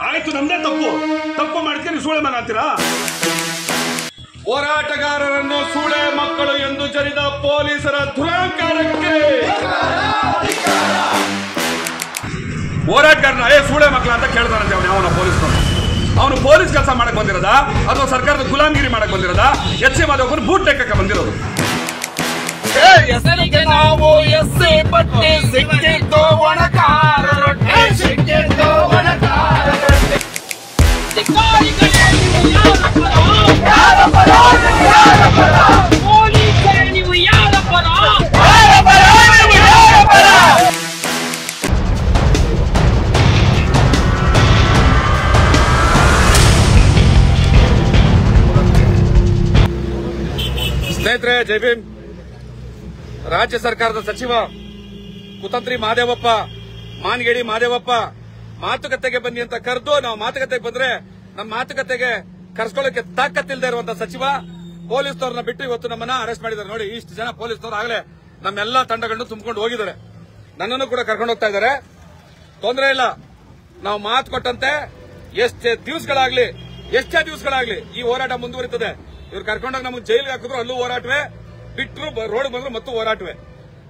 ಆಯ್ತು, ನಮ್ದೇ ತಪ್ಪು ಮಾಡ್ತೀನಿ ಸೂಳೆ ಮಗ ಅಂತೀರಾ? ಹೋರಾಟಗಾರರನ್ನು ಸೂಳೆ ಮಕ್ಕಳು ಎಂದು ಜರಿದ ಪೊಲೀಸರ ದುರಾಂಕಾರಕ್ಕೆ ಹೋರಾಟಗಾರನ ಸೂಳೆ ಮಕ್ಕಳ ಅಂತ ಕೇಳ್ತಾರಂತೆ. ಅವನು ಪೊಲೀಸ್ ಕೆಲಸ ಮಾಡಕ್ ಬಂದಿರೋದ ಅಥವಾ ಸರ್ಕಾರದ ಗುಲಾಮಗಿರಿ ಮಾಡಕ್ ಬಂದಿರೋದ? ಎಚ್.ಸಿ. ಮಾದೇವಪ್ಪನ ಬೂಟ್ ಲೆಕ್ಕಕ್ಕೆ ಬಂದಿರೋದು. ಹೆಸರಿಗೆ ನಾವು ಎಸ್ಸಿ ಪಟ್ಟಿ ಸಿಕ್ಕಿದ್ದು ಒಣಕಾರ ರೊಟ್ಟಿ ಸಿಕ್ಕಿದ್ದು ಒಣಕಾರ ರೊಟ್ಟಿ. ಪೊಲೀಸರೇ ನೀವು ಯಾರ ಪರ? ಸ್ನೇಹಿತರೆ, ಜೈ ಭೀಮ್. ರಾಜ್ಯ ಸರ್ಕಾರದ ಸಚಿವ ಕುತಂತ್ರಿ ಮಾದೇವಪ್ಪ, ಮಾನ್ಗೇಡಿ ಮಾದೇವಪ್ಪ ಮಾತುಕತೆಗೆ ಬನ್ನಿ ಅಂತ ಕರೆದು ನಾವು ಮಾತುಕತೆಗೆ ಬಂದ್ರೆ ನಮ್ಮ ಮಾತುಕತೆಗೆ ಕರ್ಸ್ಕೊಳ್ಳೋಕೆ ತಾಕತ್ತಿಲ್ಲದೆ ಇರುವಂತಹ ಸಚಿವ ಪೊಲೀಸ್ನವ್ರನ್ನ ಬಿಟ್ಟು ಇವತ್ತು ನಮ್ಮನ್ನ ಅರೆಸ್ಟ್ ಮಾಡಿದ್ದಾರೆ. ನೋಡಿ, ಇಷ್ಟು ಜನ ಪೊಲೀಸ್ನವ್ರು ಆಗಲೇ ನಮ್ಮೆಲ್ಲಾ ತಂಡಗಳನ್ನು ತುಂಬಿಕೊಂಡು ಹೋಗಿದ್ದಾರೆ. ನನ್ನನ್ನು ಕೂಡ ಕರ್ಕೊಂಡು ಹೋಗ್ತಾ ಇದ್ದಾರೆ. ತೊಂದರೆ ಇಲ್ಲ, ನಾವು ಮಾತು ಕೊಟ್ಟಂತೆ ಎಷ್ಟೇ ದಿವಸಗಳಾಗ್ಲಿ ಈ ಹೋರಾಟ ಮುಂದುವರಿತದೆ. ಇವ್ರು ಕರ್ಕೊಂಡಾಗ ನಮಗೆ ಜೈಲಿಗೆ ಹಾಕಿದ್ರು ಅಲ್ಲೂ ಹೋರಾಟವೇ, ಬಿಟ್ಟರು ರೋಡ್ ಬಂದ್ರು ಮತ್ತು ಹೋರಾಟವೇ.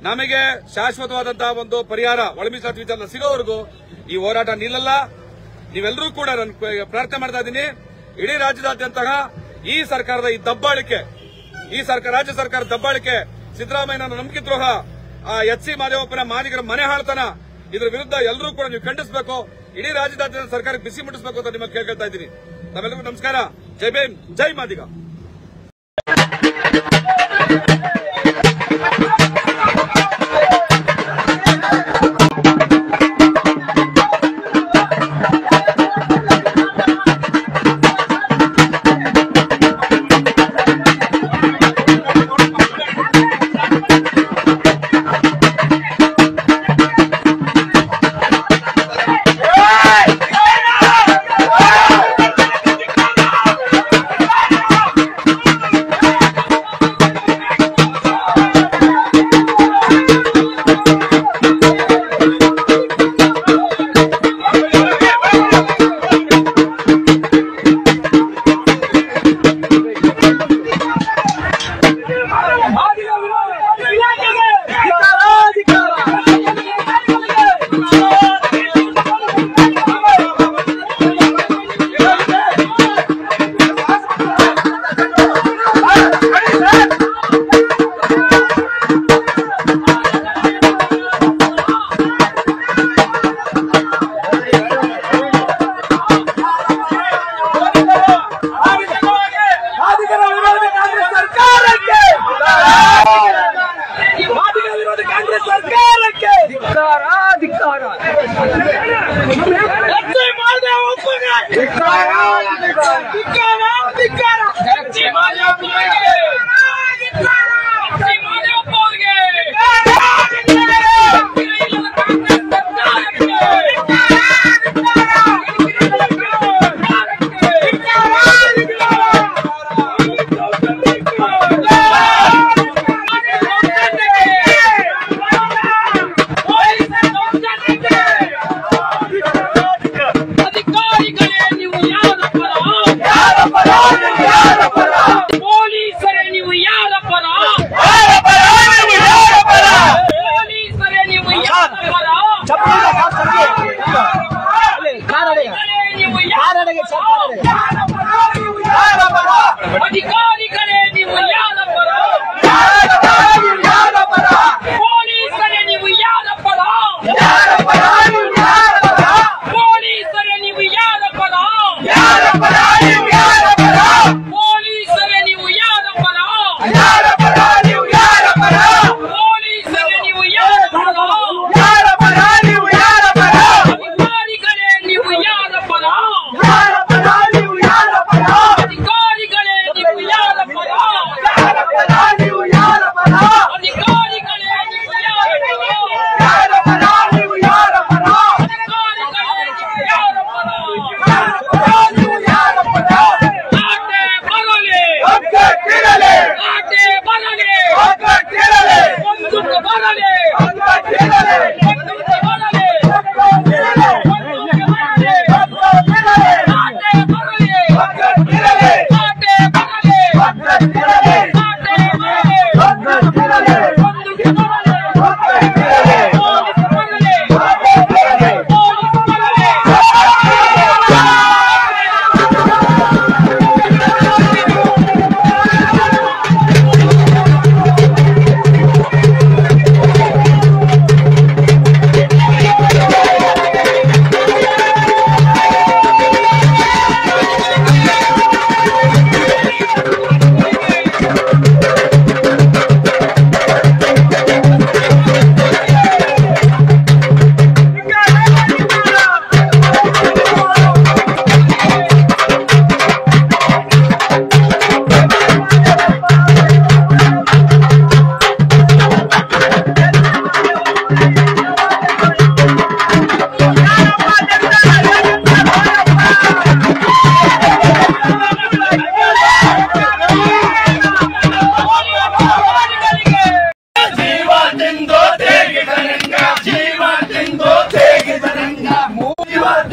ನಮಗೆ ಶಾಶ್ವತವಾದಂತಹ ಒಂದು ಪರಿಹಾರ ಒಳಮೀಸಲಾತಿ ವಿಚಾರ ಸಿಗೋವರೆಗೂ ಈ ಹೋರಾಟ ನಿಲ್ಲಲ್ಲ. ನೀವೆಲ್ಲರೂ ಕೂಡ ನಾನು ಪ್ರಾರ್ಥನೆ ಮಾಡ್ತಾ ಇದ್ದೀನಿ, ಇಡೀ ರಾಜ್ಯದಾದ್ಯಂತ ಈ ಸರ್ಕಾರದ ಈ ದಬ್ಬಾಳಿಕೆ, ರಾಜ್ಯ ಸರ್ಕಾರದ ದಬ್ಬಾಳಿಕೆ, ಸಿದ್ದರಾಮಯ್ಯನ ನಂಬಿಕೆ ದ್ರೋಹ, ಎಚ್.ಸಿ. ಮಾದೇವಪ್ಪನ ಮಾದಿಗರ ಮನೆ ಹಾಳ್ತನ, ಇದರ ವಿರುದ್ಧ ಎಲ್ಲರೂ ಕೂಡ ನೀವು ಖಂಡಿಸಬೇಕು. ಇಡೀ ರಾಜ್ಯದಾದ್ಯಂತ ಸರ್ಕಾರಕ್ಕೆ ಬಿಸಿ ಮುಟ್ಟಿಸಬೇಕು ಅಂತ ನಿಮಗೆ ಕೇಳ್ಕೊಳ್ತಾ ಇದ್ದೀನಿ. ನಮ್ಮೆಲ್ಲರಿಗೂ ನಮಸ್ಕಾರ. ಜೈ ಭೀಮ್, ಜೈ ಮಾದಿಗ. ಪರ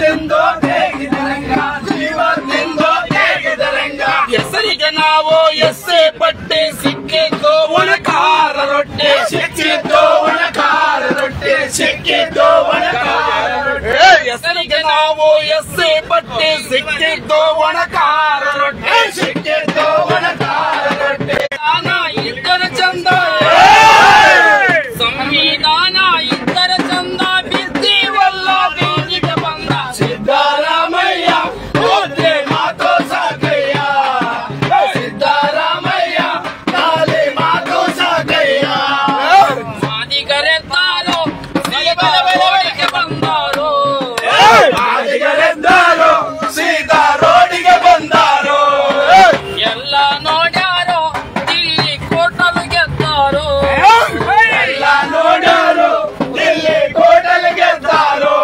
ತಿಂದು ಹೇಗಿದರಂಗ ಜೀವ ತಿಂದು ಹೇಗಿದರಂಗ ಹೆಸರಿಗೆ ನಾವು ಎಸ್ಸೆ ಪಟ್ಟಿ ಸಿಕ್ಕಿದ್ದು ಒಣಕಾರ ರೊಟ್ಟಿ ಸಿಕ್ಕಿದ್ದು ಒಣಕಾರ ರೊಟ್ಟಿ ಸಿಕ್ಕಿದ್ದು ಒಣಕಾರ ರೊಟ್ಟಿ ಹೆಸರಿಗೆ ನಾವು ಎಸ್ಸೆ ಪಟ್ಟಿ ಸಿಕ್ಕಿದ್ದು ಒಣಕಾರ ರೊಟ್ಟಿ ಸಿಕ್ಕಿದ್ದು ಒಣಕಾರ ರೊಟ್ಟಿ ಇತರ ಚಂದ ಸಂವಿಧಾನ ಇತರ ಚಂದ ಬಿದ್ದೀವಲ್ಲ ಬೀದಿಗೆ ಬಂದ ಸಿದ್ದರಾಮಯ್ಯ ಹೋದ್ರೆ ಮಾತು ಸಾಕಯ್ಯ ಸಿದ್ದರಾಮಯ್ಯ ನಾಳೆ ಮಾತು ಸಾಕಯ್ಯ ಮಾದಿಗರೆದ್ದಾರೋ ರೋಡಿಗೆ ಬಂದಾರೋ ಮಾದಿಗರೆದ್ದಾರೋ ಸೀದಾ ರೋಡಿಗೆ ಬಂದಾರೋ ಎಲ್ಲ ನೋಡ್ಯಾರೋ ದಿಲ್ಲಿ ಕೋಟಲು ಗೆದ್ದಾರೋ ಎಲ್ಲ ನೋಡ್ಯಾರೋ ದಿಲ್ಲಿ ಕೋಟಲು ಗೆದ್ದಾರೋ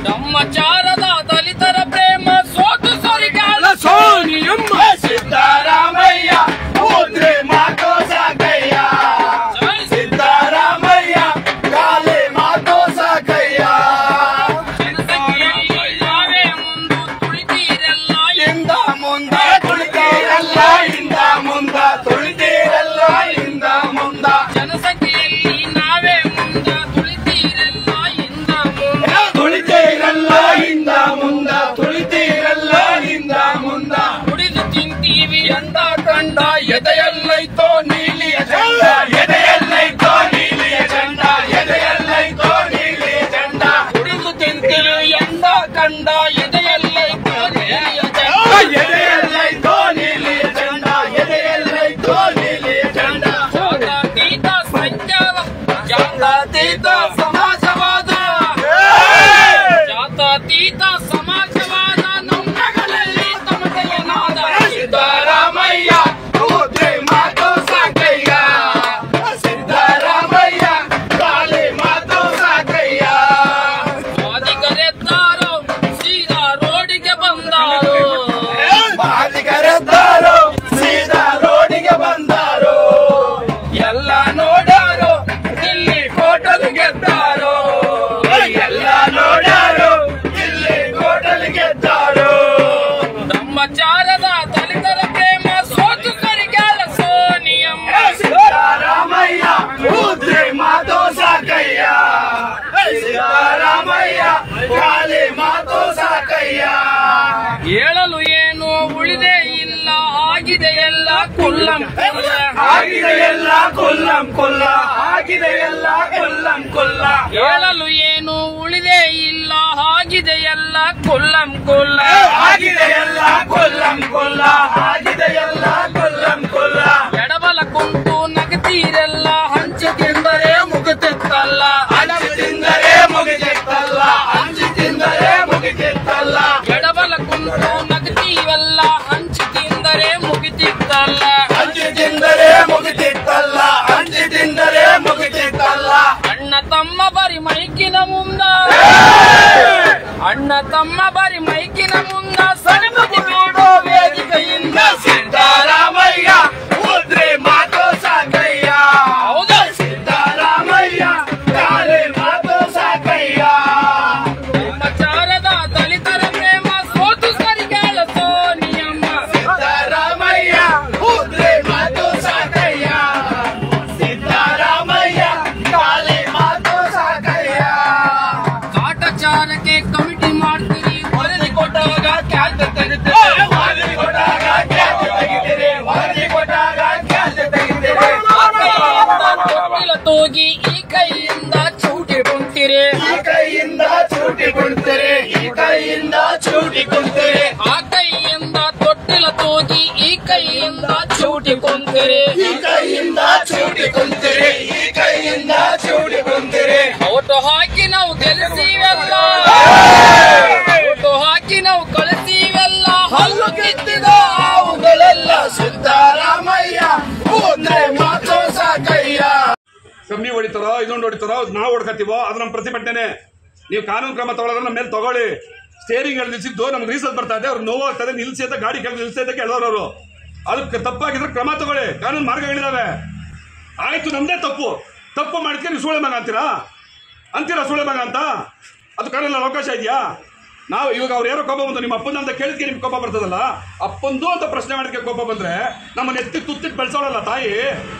ಬ್ರಹ್ಮಚಾರದ ದಲಿತರ ಪ್ರೇಮ ಸೋತು ಸರಿಗಾಲ ಸೋನಿಯಮ್ಮ ಸಿದ್ದರಾಮಯ್ಯ ಹೋದ್ರೆ ಮಾತು ಸಾಕಯ್ಯ ಸಿದ್ದರಾಮಯ್ಯ ಕಾಲೆ ಮಾತು ಸಾಕಯ್ಯ ನಾವೇ ಮುಂದು ತುಳಿತೀರೆಲ್ಲ ಇಂದ ಮುಂದ ತುಳಿತೀರಲ್ಲ ಇಂದ ಮುಂದ ತುಳಿತೀರಲ್ಲ ಇಂದ ಮುಂದ ಜನಸಂಖ್ಯೆಯಲ್ಲಿ ನಾವೇ ಮುಂದ ತುಳಿತೀರಲ್ಲ ಇಂದ ಮುಂದ ತುಳಿತೀರಲ್ಲ ಇಂದ ಮುಂದ ತುಳಿತೀರಲ್ಲ ಇಂದ ಮುಂದ ಕುಡಿದು ತಿಂತೀವಿ ಅಂತ ಕಂಡ ಎದೆಯಲ್ಲೈತೋ ನೀಲಿಯ ಚಂಡ ಎದೆಯಲ್ಲೈತೋ ನೀಲಿಯ ಚಂಡ ಎದೆಯಲ್ಲೈತೋ ನೀಲಿಯ ಚಂಡ ಕುಡಿದು ತಿಂತೀವಿ ಎಂದ ಕಂಡ ಎದೆಯಲ್ಲೈತೋ ನೀಲಿಯ ಚಂಡ ಎದೆಯಲ್ಲೈತೋ ನೀಲಿಯ ಚಂಡ ಎದೆಯಲ್ಲೈತೋ ನೀಲಿಯ ಚಂಡ ಜಾತ್ಯತೀತ ಜಾತ್ಯತೀತ ಸಮಾಜವಾದ ಜಾತ್ಯತೀತ ಸಮಾಜವಾದ ನಮ್ಮಗಳಲ್ಲಿ ತಮಗೆಯ ನಾದ ಸಿದ್ದರಾಮಯ್ಯ ಹೋದ್ರೆ ಮಾತು ಸಾಕಯ್ಯ ಸಿದ್ದರಾಮಯ್ಯ ಕಾಲೆ ಮಾತು ಸಾಕಯ್ಯ ಮಾದಿಗರೆದ್ದಾರೋ ಸೀದಾ ರೋಡಿಗೆ ಬಂದಾರೋ ಮಾದಿಗರೆದ್ದಾರೋ ಸೀದಾ ರೋಡಿಗೆ ಬಂದಾರೋ ಎಲ್ಲ ನೋಡಾರೋ ಇಲ್ಲಿ ಕೋಟಲ್ ಗೆದ್ದಾರೋ ಎಲ್ಲ ನೋಡಾರೋ ಇಲ್ಲಿ ಕೋಟಲ್ ಗೆದ್ದಾರೋ ಬ್ರಹ್ಮಚಾರದ ದಲಿತರ ಪ್ರೇಮ ಸೋತು ಸರಿಗಾಲ ಸೋನಿಯಮ್ಮ ಸಿದ್ದರಾಮಯ್ಯ ಹೋದ್ರೆ ಮಾತು ಸಾಕಯ್ಯ ಸಿದ್ದರಾಮಯ್ಯ ಕಾಲೆ ಮಾತು ಸಾಕಯ್ಯ ಹೇಳಲು ಏನು ಉಳಿದೇ ಇಲ್ಲ ಆಗಿದೆ ಎಲ್ಲ ಕುಲ್ಲಂ ಕುಲ್ಲ ಆಗಿದೆ ಎಲ್ಲ ಕುಲ್ಲಂ ಕುಲ್ಲ ಆಗಿದೆ ಎಲ್ಲ ಕುಲ್ಲಂ ಕುಲ್ಲ ಹೇಳಲು ಏನು ಉಳಿದೇ ಇಲ್ಲ ಆಗಿದೆ ಎಲ್ಲ ಕುಲ್ಲಂ ಕುಲ್ಲ ಆಗಿದೆ ಎಲ್ಲ ಕುಲ್ಲಂ ಕುಲ್ಲ ಆಗಿದೆ ಎಲ್ಲ ಕುಲ್ಲಂ ಕುಲ್ಲ ಎಡಬಲ ಕುಂಟು ನಗತೀರೆಲ್ಲ ಹಂಚಿ ತಿಂದರೆ ಮುಗಿತಿತ್ತಲ್ಲ ಹಂಚಿ ತಿಂದರೆ ಮುಗಿತಿತ್ತಲ್ಲ ಹಂಚಿ ತಿಂದರೆ ಮುಗಿತಿತ್ತಲ್ಲ ಎಡಬಲ ಕುಂಟು ನಗತೀವೆಲ್ಲ ಹಂಚಿ ತಿಂದರೆ ಮುಗಿತಿತ್ತಲ್ಲ ಹಂಚಿ ತಿಂದರೆ ಮುಗಿತಿತ್ತಲ್ಲ ಹಂಚಿ ತಿಂದರೆ ಮುಗಿತಿತ್ತಲ್ಲ ಅಣ್ಣ ತಮ್ಮ ಬರಿ ಮೈಕಿನ ಮುಂದ ಅಣ್ಣ ತಮ್ಮ ಬರಿ ಮೈಕಿನ ಮುಂದ ಸಣಬದಿ ಬೀಡೋ ವೇದಿಕೆಯಿಂದ ಸಿದ್ದರಾಮಯ್ಯ ಹೋದ್ರೆ ಮಾತು ಸಾಕಯ್ಯ ಹೌದಾ ಸಿದ್ದರಾಮಯ್ಯ ಕಾಲೆ ಮಾತು ಸಾಕಯ್ಯ ಬ್ರಹ್ಮಚಾರದ ದಲಿತರ ಪ್ರೇಮ ಸೋತು ಸರಿಗಾಲ ಸೋನಿಯಮ್ಮ ಸಿದ್ದರಾಮಯ್ಯ ಹೋದ್ರೆ ಮಾತು ಸಾಕಯ್ಯ ಸಿದ್ದರಾಮಯ್ಯ ಕಾಲೆ ಮಾತು ಸಾಕಯ್ಯ ಕಾಟಾಚಾರಕ್ಕೆ ಕಮಿಟಿ ಮಾಡ್ತೀರಿ ವರದಿ ಕೊಟ್ಟಾಗ ಕ್ಯಾಲ್ತೆ ತೆಗಿತೀರಿ ವರದಿ ಕೊಟ್ಟಾಗ ಕ್ಯಾಲ್ತೆ ತೆಗಿತೀರಿ ವರದಿ ಕೊಟ್ಟಾಗ ಕ್ಯಾಲ್ತೆ ತೆಗಿತೀರಿ ತೊಟ್ಟಿಲ ತೂಗಿ ಈ ಕೈಯಿಂದ ಚೂಟಿ ಕುಂತೀರಿ ಈ ಕೈಯಿಂದ ಚೂಟಿ ಕುಂತೀರಿ ಈ ಕೈಯಿಂದ ಚೂಟಿ ಕುಂತೀರಿ ಆ ಕೈಯಿಂದ ತೊಟ್ಟಿಲ ತೂಗಿ ಈ ಕೈಯಿಂದ ಚೂಟಿ ಕುಂತೀರಿ ಈ ಕೈಯಿಂದ ಚೂಟಿ ಕುಂತೀರಿ ಈ ಕೈಯಿಂದ ಚೂಟಿ ಕುಂತೀರಿ ಓಟು ಹಾಕಿ ನಾವು ಗೆಲ್ಲಿಸಿವೆಲ್ಲ ಓಟು ಹಾಕಿ ನಾವು ಕಳಿಸಿವೆಲ್ಲ ಹಲ್ಲು ಕಿತ್ತಿದ ಅವುಗಳೆಲ್ಲ ಸಿದ್ದರಾಮಯ್ಯ ಹೋದ್ರೆ ಮಾತು ಸಾಕಯ್ಯ ಕಮ್ಮಿ ಹೊಡಿತಾರೋ ಇನ್ನೊಂದು ಹೊಡಿತಾರೋ ನಾವು ಹೊಡ್ಕತ್ತೀವೋ ಅದು ನಮ್ಮ ಪ್ರತಿಭಟನೆ. ನೀವು ಕಾನೂನು ಕ್ರಮ ತಗೊಳ್ಳೋದ್ರೆ ನಮ್ಮ ಮೇಲೆ ತಗೊಳ್ಳಿ. ಸ್ಟೇರಿಂಗ್ ನಿಲ್ಸಿದ್ದು ನಮ್ಗೆ ರೀಸಲ್ ಬರ್ತಾ ಇದೆ, ಅವ್ರು ನೋವಾಗ್ತದೆ, ನಿಲ್ಸಿ ಅಂತ ಗಾಡಿ ನಿಲ್ಸಿ ಅಂತ ಕೇಳೋರು. ಅದಕ್ಕೆ ತಪ್ಪಾಗಿದ್ರೆ ಕ್ರಮ ತಗೊಳ್ಳಿ, ಕಾನೂನು ಮಾರ್ಗಗಳಿದಾವೆ. ಆಯ್ತು ನಮ್ದೇ ತಪ್ಪು ಮಾಡಿದ್ರೆ ನೀವು ಸೂಳೆ ಮಗ ಅಂತೀರಾ ಸೂಳೆ ಮಗ ಅಂತ? ಅದು ಕಾನೂನಲ್ಲಿ ಅವಕಾಶ ಇದೆಯಾ? ನಾವು ಇವಾಗ ಅವ್ರು ಯಾರೋ ಕೋಪ ಬಂತು ನಿಮ್ಮ ಅಪ್ಪನ ಅಂತ ಕೇಳಿದ್ಕೆ ನಿಮ್ಗೆ ಕೋಪ ಬರ್ತದಲ್ಲ, ಅಪ್ಪಂದು ಅಂತ ಪ್ರಶ್ನೆ ಮಾಡೋಕ್ಕೆ ಕೋಪ ಬಂದ್ರೆ ನಮ್ಮನ್ನ ಎತ್ತಿ ತುತ್ತಿಟ್ಟು ಬೆಳೆಸೋಳಲ್ಲ ತಾಯಿ,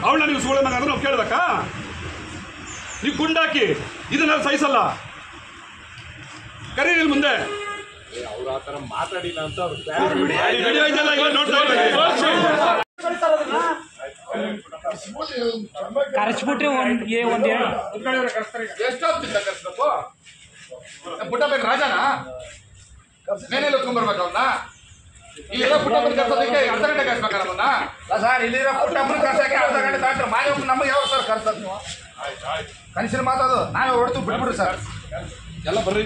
ಅವಳನ್ನ ನೀವು ಸೂಳೆ ಮಗ ಅಂದ್ರೆ ನಾವು ಕೇಳ್ಬೇಕಾ? ನೀವು ಗುಂಡಾಕಿ ಇದನ್ನ ಸಹಿಸಲ್ಲ. ಕರೀರಿ ಮುಂದೆ. ಅವ್ರು ಆ ಥರ ಮಾತಾಡಿಲ್ಲ ಅಂತ ಕರೆಸ್ಬಿಟ್ರೆ ಎಷ್ಟೊತ್ತಿಂದ ಕರೆಸ್ಬೇಕು? ಪುಟ್ಟ ಬೇಕು ರಾಜನ ಮೇನೇಲಿ ಹೊತ್ಕೊಂಡ್ಬರ್ಬೇಕು ಅವನ್ನ. ಇಲ್ಲೆಲ್ಲ ಪುಟ್ಟಪ್ಪನ ಕರ್ಸೋದಕ್ಕೆ ಅರ್ಧ ಗಂಟೆ ಕರ್ಸ್ಬೇಕಲ್ಲ ಅವನ್ನ ಸರ್. ಇಲ್ಲಿರೋ ಪುಟ್ಟಪ್ಪನ ಕರ್ಸಕ್ಕೆ ಅರ್ಧ ಗಂಟೆ ತಾಟ್ರೆ ಮಾಯ ನಮಗೆ ಯಾವ ಸರ್ ಕರ್ಸೋದು ನೀವು? ಕನಿಷ್ಠ ಮಾತಾಡೋದು ನಾವೇ ಹೊಡೆದು ಬಿಟ್ಬಿಡ್ರಿ ಸರ್. ಎಲ್ಲ ಬರ್ರಿ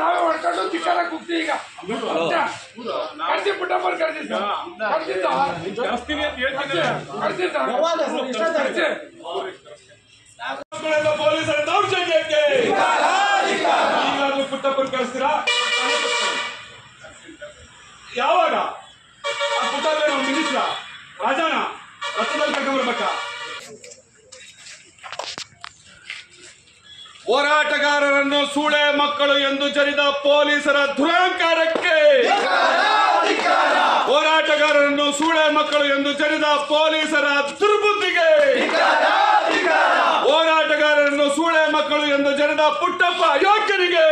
ನಾವೇ ಹೊಡ್ಕೊಂಡು ಚಿಕ್ಕರ ಕುಗ್ತಿ ಈಗ ಕರ್ಸಿ ಪುಟ್ಟಪ್ಪರ್ ಕರ್ಸಿದ್ದ ಪೊಲೀಸರ ದೌರ್ಜನ್ಯಕ್ಕೆ ಪುಟ್ಟಪ್ಪನ ಕಳಿಸ್ತೀರಾ? ಯಾವಾಗ ಪುಟ್ಟಪ್ಪ ಮಿನಿಸ್ಟ್ರ ರಾಜಾನ ರಥದಲ್ಲಿ ಕರ್ಕೊಂಡ್ಬರ್ಬೇಕಾ? ಹೋರಾಟಗಾರರನ್ನು ಸೂಳೆ ಮಕ್ಕಳು ಎಂದು ಜರಿದ ಪೊಲೀಸರ ದುರಹಂಕಾರಕ್ಕೆ, ಹೋರಾಟಗಾರರನ್ನು ಸೂಳೆ ಮಕ್ಕಳು ಎಂದು ಜರಿದ ಪೊಲೀಸರ ದುರ್ಬುದ್ಧಿಗೆ, ಹೋರಾಟಗಾರರನ್ನು ಸೂಳೆ ಮಕ್ಕಳು ಎಂದು ಜರಿದ ಪುಟ್ಟಪ್ಪ ಅಯೋಗ್ಯನಿಗೆ,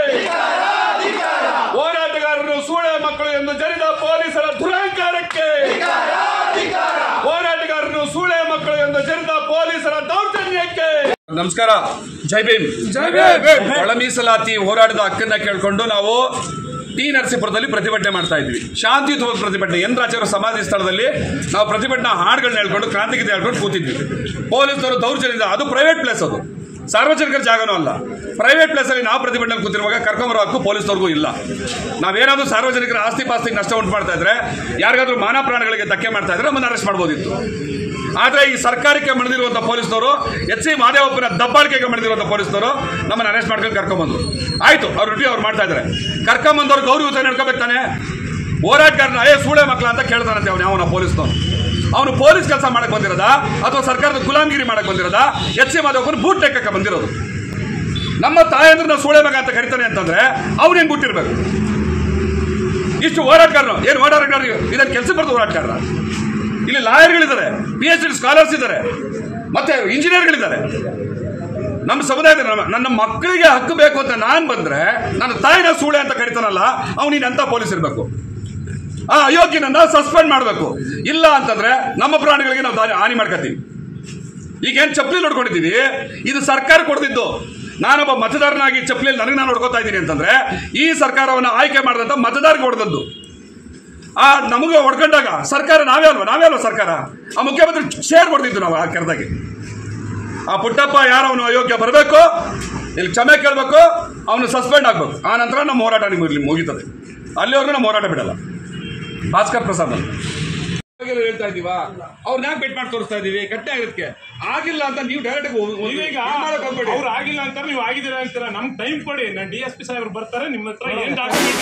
ಹೋರಾಟಗಾರರನ್ನು ಸೂಳೆ ಮಕ್ಕಳು ಎಂದು ಜರಿದ ಪೊಲೀಸರ ದುರಹಂಕಾರಕ್ಕೆ, ಹೋರಾಟಗಾರರನ್ನು ಸೂಳೆ ಮಕ್ಕಳು ಎಂದು ಜರಿದ ಪೊಲೀಸರ ದೌರ್ಜನ್ಯಕ್ಕೆ. ನಮಸ್ಕಾರ. ಜೈ ಭೀಮ್. ಜೈ ಭೀಮ್. ಒಳ ಮೀಸಲಾತಿ ಹೋರಾಟದ ಹಕ್ಕನ್ನ ಕೇಳಿಕೊಂಡು ನಾವು ಟಿ ನರಸೀಪುರದಲ್ಲಿ ಪ್ರತಿಭಟನೆ ಮಾಡ್ತಾ ಇದ್ವಿ. ಶಾಂತಿಯುತ ಪ್ರತಿಭಟನೆ. ಎನ್ ರಾಜರ ಸಮಾಧಿ ಸ್ಥಳದಲ್ಲಿ ನಾವು ಪ್ರತಿಭಟನಾ ಹಾಡುಗಳನ್ನ ಹೇಳ್ಕೊಂಡು ಕ್ರಾಂತಿಗೀತೆ ಹೇಳ್ಕೊಂಡು ಕೂತಿದ್ವಿ. ಪೊಲೀಸರು ದೌರ್ಜನ್ಯದಿಂದ, ಅದು ಪ್ರೈವೇಟ್ ಪ್ಲೇಸ್, ಅದು ಸಾರ್ವಜನಿಕರ ಜಾಗನೂ ಅಲ್ಲ, ಪ್ರೈವೇಟ್ ಪ್ಲೇಸಲ್ಲಿ ನಾವು ಪ್ರತಿಭಟನೆ ಕೂತಿರುವಾಗ ಕರ್ಕೊಂಬರೋ ಹಕ್ಕು ಪೊಲೀಸವ್ರಿಗೂ ಇಲ್ಲ. ನಾವೇನಾದ್ರೂ ಸಾರ್ವಜನಿಕರ ಆಸ್ತಿ ಪಾಸ್ತಿಗೆ ನಷ್ಟ ಉಂಟು ಮಾಡ್ತಾ ಇದ್ರೆ, ಯಾರಿಗಾದ್ರೂ ಮಾನ ಪ್ರಾಣಗಳಿಗೆ ಧಕ್ಕೆ ಮಾಡ್ತಾ ಇದ್ರೆ ನಮ್ಮನ್ನು ಅರೆಸ್ಟ್ ಮಾಡ್ಬೋದಿತ್ತು. ಆದರೆ ಈ ಸರ್ಕಾರಕ್ಕೆ ಮಣಿದಿರುವಂಥ ಪೊಲೀಸರು, ಎಚ್.ಸಿ. ಮಾದೇವಪ್ಪನ ದಬ್ಬಾಳಿಕೆಗೆ ಮಣಿದಿರುವಂಥ ಪೊಲೀಸರು ನಮ್ಮನ್ನು ಅರೆಸ್ಟ್ ಮಾಡ್ಕೊಂಡು ಕರ್ಕೊಂಬಂದ್ರು. ಆಯ್ತು, ಅವ್ರ ಡ್ಯೂಟಿ ಅವ್ರು ಮಾಡ್ತಾ ಇದ್ದಾರೆ. ಕರ್ಕೊಂಬಂದವ್ರು ಗೌರವಯುತ ನಡ್ಕೋಬೇಕು ತಾನೆ. ಹೋರಾಟಗಾರನ ಸೂಳೆ ಮಕ್ಕಳ ಅಂತ ಕೇಳ್ತಾನಂತೆ ಅವನ ಪೊಲೀಸ್ನವನು. ಅವನು ಪೊಲೀಸ್ ಕೆಲಸ ಮಾಡಕ್ ಬಂದಿರೋದ ಅಥವಾ ಸರ್ಕಾರದ ಗುಲಾಮಗಿರಿ ಮಾಡಕ್ ಬಂದಿರೋದ? ಎಚ್.ಸಿ. ಮಾದೇವಪ್ಪನ ಬೂಟ್ ಟೆಕ್ಕಕ್ಕೆ ಬಂದಿರೋದು. ನಮ್ಮ ತಾಯಂದ್ರೆ ನಾವು ಸೂಳೆ ಮಗ ಅಂತ ಕರಿತಾನೆ ಅಂತಂದ್ರೆ ಅವ್ನು ಹೆಂಗ್ ಬಿಟ್ಟಿರ್ಬೇಕು? ಇಷ್ಟು ಹೋರಾಟಗಾರರು ಏನು ಹೋರಾಟಗಾರರು ಇದನ್ನು ಕೆಲಸ ಬರ್ದು ಹೋರಾಟಗಾರರ? ಇಲ್ಲಿ ಲಾಯರ್ಗಳಿದ್ದಾರೆ, PhD ಸ್ಕಾಲರ್ಸ್ ಇದ್ದಾರೆ, ಮತ್ತೆ ಇಂಜಿನಿಯರ್ಗಳಿದ್ದಾರೆ. ನಮ್ಮ ಸಮುದಾಯದ ನನ್ನ ಮಕ್ಕಳಿಗೆ ಹಕ್ಕು ಬೇಕು ಅಂತ ನಾನು ಬಂದ್ರೆ ನನ್ನ ತಾಯಿನ ಸೂಳೆ ಅಂತ ಕರಿತಾನಲ್ಲ, ಅವನಿಗೆ ಅಂತ ಪೊಲೀಸ್ ಇರಬೇಕು. ಆ ಅಯೋಗ್ಯನನ್ನ ಸಸ್ಪೆಂಡ್ ಮಾಡಬೇಕು. ಇಲ್ಲ ಅಂತಂದ್ರೆ ನಮ್ಮ ಪ್ರಾಣಿಗಳಿಗೆ ನಾವು ಹಾನಿ ಮಾಡ್ಕೊತೀವಿ. ಈಗೇನು ಚಪ್ಪಲಿ ನೋಡ್ಕೊಂಡಿದ್ದೀವಿ, ಇದು ಸರ್ಕಾರ ಕೊಡ್ತಿದ್ದು. ನಾನೊಬ್ಬ ಮತದಾರನಾಗಿ ಚಪ್ಪಲಿಯಲ್ಲಿ ನನಗೆ ನಾನು ನೋಡ್ಕೋತಾ ಇದ್ದೀನಿ ಅಂತಂದ್ರೆ ಈ ಸರ್ಕಾರವನ್ನು ಆಯ್ಕೆ ಮಾಡಿದಂಥ ಮತದಾರರಿಗೆ ಹೊಡೆದದ್ದು. ನಮಗೆ ಹೊಡ್ಕೊಂಡಾಗ ಸರ್ಕಾರ ನಾವೇ ಅಲ್ವಾ ಸರ್ಕಾರ? ಆ ಮುಖ್ಯಮಂತ್ರಿ ಶೇರ್ ಕೊಡ್ತಿದ್ದು ನಾವು ಆ ಕರೆದಾಗಿ. ಆ ಪುಟ್ಟಪ್ಪ ಯಾರವನು ಅಯೋಗ್ಯ ಬರಬೇಕು, ಇಲ್ಲಿ ಕ್ಷಮೆ ಕೇಳಬೇಕು, ಅವನು ಸಸ್ಪೆಂಡ್ ಆಗಬೇಕು. ಆ ನಂತರ ನಮ್ಮ ಹೋರಾಟ ಮುಗೀತದೆ. ಅಲ್ಲಿವರೆಗೂ ನಮ್ಮ ಹೋರಾಟ ಬಿಡಲ್ಲ. ಭಾಸ್ಕರ್ ಪ್ರಸಾದ್ ಹೇಳ್ತಾ ಇದೀವ, ಅವ್ರನ್ನ ಯಾಕೆ ಬೆಟ್ ಮಾಡಿ ತೋರಿಸ್ತಾ ಇದೀವಿ? ಕಟ್ಟೆ ಆಗೋದಕ್ಕೆ ಆಗಿಲ್ಲ ಅಂತ ನೀವು ಡೈರೆಕ್ಟ್ ಅವ್ರು ಆಗಿಲ್ಲ ಅಂತ ನೀವು ಆಗಿದ್ದೀರಾ ಅಂತೀರಾ. ನಮ್ಗೆ ಟೈಮ್ ಕೊಡಿ, ನಾನು DSP ಸಾಹೇಬ್ರು ಬರ್ತಾರೆ, ನಿಮ್ಮ ಹತ್ರ ಏನ್ ಡಾಕ್ಯುಮೆಂಟ್